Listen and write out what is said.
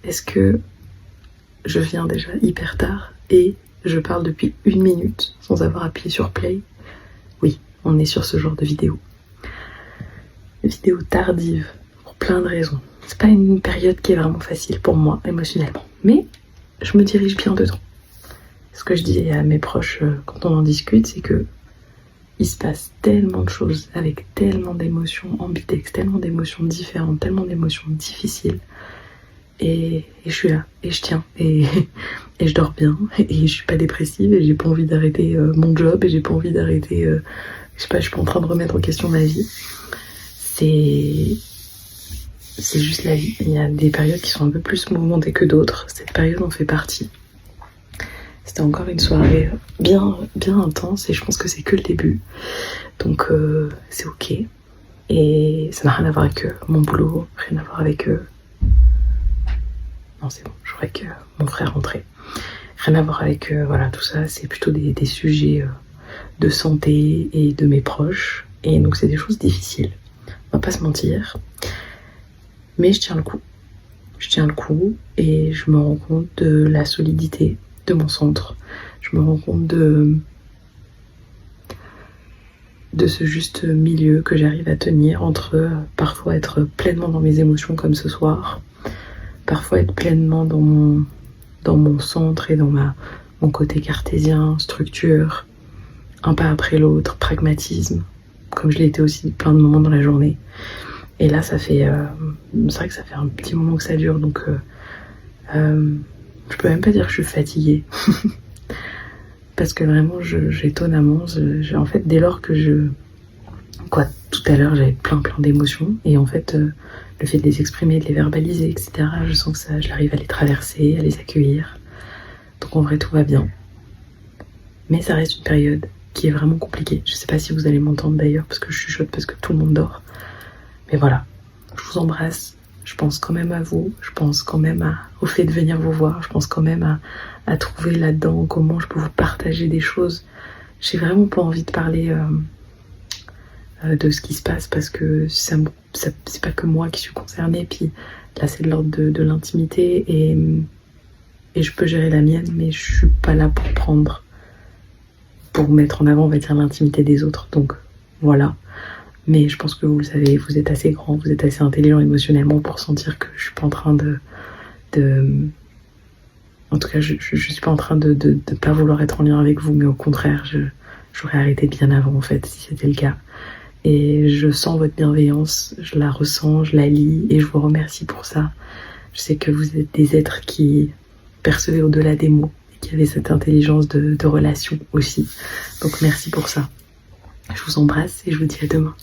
est-ce que je viens déjà hyper tard et je parle depuis 1 minute sans avoir appuyé sur play? Oui, on est sur ce genre de vidéo. Vidéo tardive, pour plein de raisons. C'est pas une période qui est vraiment facile pour moi, émotionnellement. Mais je me dirige bien dedans. Ce que je dis à mes proches quand on en discute, c'est que il se passe tellement de choses avec tellement d'émotions ambidextres, tellement d'émotions différentes, tellement d'émotions difficiles. Et je suis là, et je tiens, et je dors bien, et je suis pas dépressive, et j'ai pas envie d'arrêter mon job, et j'ai pas envie d'arrêter, je sais pas, je suis pas en train de remettre en question ma vie. C'est juste la vie. Il y a des périodes qui sont un peu plus mouvementées que d'autres. Cette période en fait partie. C'était encore une soirée bien intense et je pense que c'est que le début. Donc c'est ok. Et ça n'a rien à voir avec mon boulot, rien à voir avec... Non c'est bon, je croyais que mon frère rentrait. Rien à voir avec voilà, tout ça, c'est plutôt des sujets de santé et de mes proches. Et donc c'est des choses difficiles, on va pas se mentir. Mais je tiens le coup. Je tiens le coup et je me rends compte de la solidité de mon centre. Je me rends compte de ce juste milieu que j'arrive à tenir entre parfois être pleinement dans mes émotions comme ce soir, parfois être pleinement dans mon centre et dans mon côté cartésien, structure, un pas après l'autre, pragmatisme, comme je l'ai été aussi plein de moments dans la journée. Et là, ça fait, c'est vrai que ça fait un petit moment que ça dure, donc je peux même pas dire que je suis fatiguée. Parce que vraiment, étonnamment, en fait, dès lors que tout à l'heure, j'avais plein d'émotions, et en fait, le fait de les exprimer, de les verbaliser, etc., je sens que j'arrive à les traverser, à les accueillir. Donc en vrai, tout va bien. Mais ça reste une période qui est vraiment compliquée. Je sais pas si vous allez m'entendre d'ailleurs, parce que je chuchote, parce que tout le monde dort. Mais voilà, je vous embrasse, je pense quand même à vous, je pense quand même au fait de venir vous voir, je pense quand même à trouver là-dedans comment je peux vous partager des choses. J'ai vraiment pas envie de parler de ce qui se passe parce que c'est pas que moi qui suis concernée, puis là c'est de l'ordre de l'intimité et je peux gérer la mienne, mais je suis pas là pour mettre en avant, on va dire, l'intimité des autres, donc voilà. Mais je pense que vous le savez, vous êtes assez grand, vous êtes assez intelligent émotionnellement pour sentir que je suis pas en train en tout cas, je suis pas en train de pas vouloir être en lien avec vous, mais au contraire, j'aurais arrêté bien avant en fait, si c'était le cas. Et je sens votre bienveillance, je la ressens, je la lis et je vous remercie pour ça. Je sais que vous êtes des êtres qui percevez au-delà des mots et qui avez cette intelligence de relation aussi. Donc merci pour ça. Je vous embrasse et je vous dis à demain.